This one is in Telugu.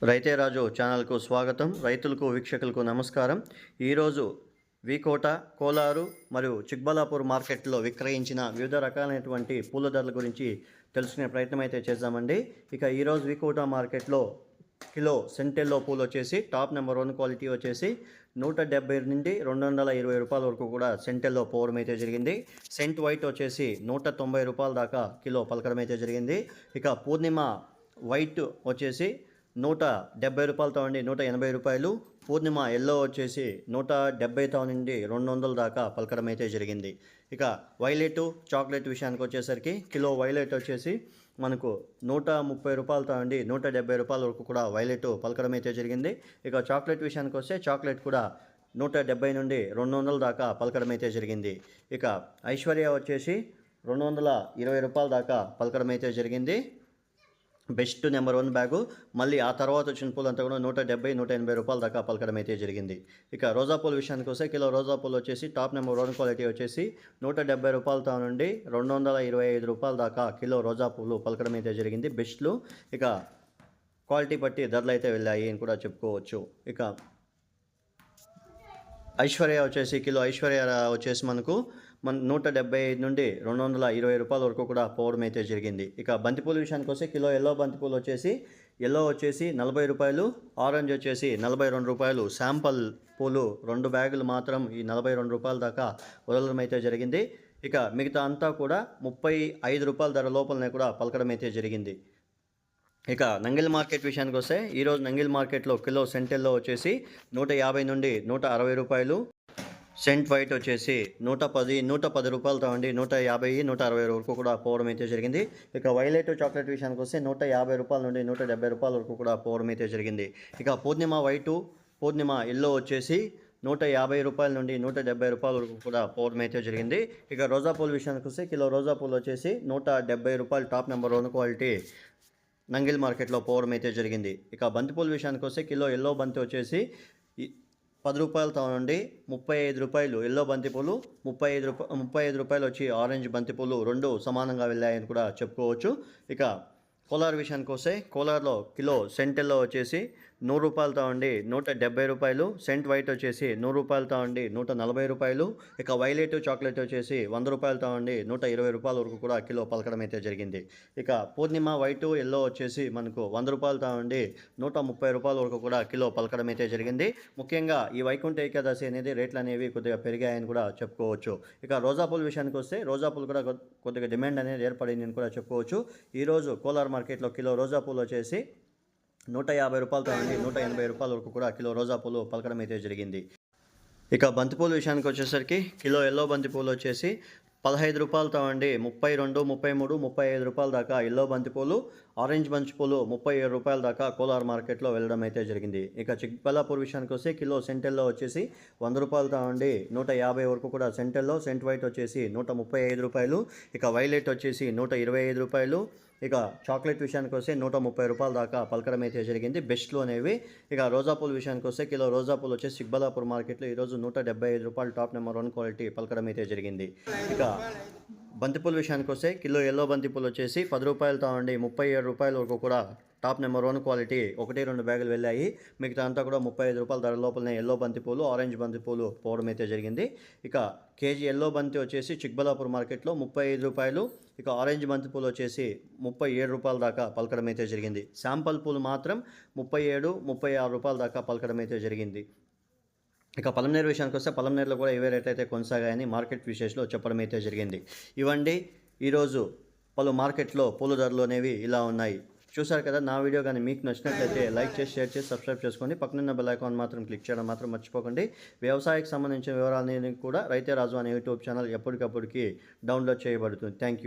రైతే రాజు ఛానల్కు స్వాగతం. రైతులకు వీక్షకులకు నమస్కారం. ఈరోజు వికోట, కోలారు మరియు చిక్బల్లాపూర్ మార్కెట్లో విక్రయించిన వివిధ రకాలైనటువంటి పూల ధరల గురించి తెలుసుకునే ప్రయత్నం అయితే చేద్దామండి. ఇక ఈరోజు వికోట మార్కెట్లో కిలో సెంటెల్లో పూలు వచ్చేసి టాప్ నెంబర్ 1 క్వాలిటీ వచ్చేసి 170 నుండి 220 రూపాయల వరకు కూడా సెంటెల్లో పోవడం అయితే జరిగింది. సెంట్ వైట్ వచ్చేసి 190 రూపాయల దాకా కిలో పలకడం అయితే జరిగింది. ఇక పూర్ణిమ వైట్ వచ్చేసి 170 రూపాయలతో నుండి 180 రూపాయలు. పూర్ణిమ ఎల్లో వచ్చేసి 170తో నుండి 200 దాకా పలకడం అయితే జరిగింది. ఇక వైలెట్ చాక్లెట్ విషయానికి వచ్చేసరికి కిలో వైలెట్ వచ్చేసి మనకు 130 రూపాయలతో నుండి 170 రూపాయల వరకు కూడా వైలెట్ పలకడం అయితే జరిగింది. ఇక చాక్లెట్ విషయానికి వస్తే చాక్లెట్ కూడా 170 నుండి 200 దాకా పలకడం అయితే జరిగింది. ఇక ఐశ్వర్య వచ్చేసి 220 రూపాయల దాకా పలకడం అయితే జరిగింది. Best number 1 bag. మళ్ళీ ఆ తర్వాత వచ్చిన పూలు అంతా కూడా 170, 180 రూపాయల దాకా పలకడం అయితే జరిగింది. ఇక రోజా పూల విషయానికి వస్తే కిలో రోజా పూలు వచ్చేసి టాప్ నెంబర్ 1 క్వాలిటీ వచ్చేసి 170 రూపాయలతో నుండి 225 రూపాయల దాకా కిలో రోజా పూలు పలకడం అయితే జరిగింది బెస్ట్లు. ఇక క్వాలిటీ బట్టి ధరలు అయితే వెళ్ళాయి అని కూడా చెప్పుకోవచ్చు. ఇక ఐశ్వర్య వచ్చేసి కిలో ఐశ్వర్య వచ్చేసి మనకు 175 నుండి 220 రూపాయల వరకు కూడా పోవడం అయితే జరిగింది. ఇక బంతిపూల విషయానికి వస్తే కిలో ఎల్లో బంతిపూలు వచ్చేసి 40 రూపాయలు, ఆరెంజ్ వచ్చేసి 42 రూపాయలు. శాంపల్ పూలు 2 బ్యాగులు మాత్రం ఈ 42 రూపాయల దాకా వదలడం అయితే జరిగింది. ఇక మిగతా అంతా కూడా 35 రూపాయల ధర లోపలనే కూడా పలకడం అయితే జరిగింది. ఇక నంగిల్ మార్కెట్ విషయానికి వస్తే ఈరోజు నంగిల్ మార్కెట్లో కిలో సెంటెల్లో వచ్చేసి 150 నుండి 160 రూపాయలు. సెంట్ వైట్ వచ్చేసి 110 రూపాయలతో ఉండి 150, 160 వరకు కూడా పోవడం అయితే జరిగింది. ఇక వైలెట్ చాక్లెట్ విషయానికి వస్తే 150 రూపాయల నుండి 170 రూపాయల వరకు కూడా పోవడం అయితే జరిగింది. ఇక పూర్ణిమ వైటు, పూర్ణిమ ఎల్లో వచ్చేసి 150 రూపాయల నుండి 170 రూపాయల వరకు కూడా పోవడం అయితే జరిగింది. ఇక రోజా పూల విషయానికి వస్తే కిలో రోజా పూలు వచ్చేసి 170 రూపాయలు టాప్ నెంబర్ 1 క్వాలిటీ నంగిల్ మార్కెట్లో పోవడం అయితే జరిగింది. ఇక బంతిపూల విషయానికి వస్తే కిలో ఎల్లో బంతి వచ్చేసి 10 రూపాయలతో నుండి 35 రూపాయలు ఎల్లో బంతిపూలు, 35 రూపాయలు వచ్చి ఆరెంజ్ బంతిపూలు 2 సమానంగా వెళ్ళాయని కూడా చెప్పుకోవచ్చు. ఇక కోలార్ విషయానికి వస్తే కోలార్లో కిలో సెంటెల్లో వచ్చేసి 100 రూపాయలతో ఉండి 170 రూపాయలు. సెంట్ వైట్ వచ్చేసి 100 రూపాయలతో ఉండి 140 రూపాయలు. ఇక వైలెట్ చాక్లెట్ వచ్చేసి 100 రూపాయలతో ఉండి 120 రూపాయల వరకు కూడా కిలో పలకడం అయితే జరిగింది. ఇక పూర్ణిమ వైట్ ఎల్లో వచ్చేసి మనకు 100 రూపాయలతో ఉండి 130 రూపాయల వరకు కూడా కిలో పలకడం అయితే జరిగింది. ముఖ్యంగా ఈ వైకుంఠ ఏకాదశి అనేది రేట్లు అనేవి కొద్దిగా పెరిగాయని కూడా చెప్పుకోవచ్చు. ఇక రోజా పూల విషయానికి వస్తే రోజా పూలు కూడా కొద్దిగా డిమాండ్ అనేది ఏర్పడింది అని కూడా చెప్పుకోవచ్చు. ఈరోజు కోలార్ మార్కెట్లో కిలో రోజా పూలు వచ్చేసి 150 రూపాయలతో నుండి 180 రూపాయల వరకు కూడా కిలో రోజా పూలు పలకడం అయితే జరిగింది. ఇక బంతిపూల విషయానికి వచ్చేసరికి కిలో ఎల్లో బంతిపూలు వచ్చేసి 15 రూపాయలతో అండి 32, 33, 35 రూపాయల దాకా ఎల్లో బంతిపూలు. ఆరెంజ్ బంతిపూలు 37 రూపాయల దాకా కోలార్ మార్కెట్లో వెళ్ళడం అయితే జరిగింది. ఇక చిక్బల్లాపూర్ విషయానికి వస్తే కిలో సెంటెల్లో వచ్చేసి 100 రూపాయలతో అండి 150 వరకు కూడా సెంటెల్లో. సెంట్ వైట్ వచ్చేసి 135 రూపాయలు. ఇక వైలెట్ వచ్చేసి 125 రూపాయలు. ఇక చాక్లెట్ విషయానికి వస్తే 130 రూపాయల దాకా పలకడం అయితే జరిగింది బెస్ట్లు అనేవి. ఇక రోజాపూల విషయానికి వస్తే కిలో రోజాపూలు వచ్చేసి చిక్బల్లాపూర్ మార్కెట్లో ఈరోజు 175 రూపాయలు టాప్ నెంబర్ 1 క్వాలిటీ పలకడం అయితే జరిగింది. ఇక బంతిపూల విషయానికి వస్తే కిలో ఎల్లో బంతిపూలు వచ్చేసి 10 రూపాయలతో ఉండి 37 రూపాయల వరకు కూడా టాప్ నెంబర్ 1 క్వాలిటీ 1-2 బ్యాగులు వెళ్ళాయి. మిగతా అంతా కూడా 35 రూపాయల ధర లోపలనే ఎల్లో బంతిపూలు, ఆరెంజ్ బంతిపూలు పోవడం అయితే జరిగింది. ఇక కేజీ ఎల్లో బంతి వచ్చేసి చిక్బల్లాపూర్ మార్కెట్లో 35 రూపాయలు. ఇక ఆరెంజ్ బంతిపూలు వచ్చేసి 37 రూపాయల దాకా పలకడం అయితే జరిగింది. శాంపల్ పూలు మాత్రం 37, 36 రూపాయల దాకా పలకడం అయితే జరిగింది. ఇక పలంనేరు విషయానికి వస్తే పలంనేరులో కూడా ఇవే రేట్లు అయితే కొనసాగాయని మార్కెట్ విశేషంలో చెప్పడం అయితే జరిగింది. ఇవండి ఈరోజు పలు మార్కెట్లో పూల ధరలు అనేవి ఇలా ఉన్నాయి. చూసారు కదా. నా వీడియో కానీ మీకు నచ్చినట్లయితే లైక్ చేసి, షేర్ చేసి, సబ్స్క్రైబ్ చేసుకోండి. పక్కనున్న బెల్ ఐకాన్ మాత్రం క్లిక్ చేయడం మాత్రం మర్చిపోకండి. వ్యవసాయకు సంబంధించిన వివరాలన్నీ కూడా రైతే రాజు అనే యూట్యూబ్ ఛానల్ ఎప్పటికప్పటికి డౌన్లోడ్ చేయబడుతుంది. Thank you.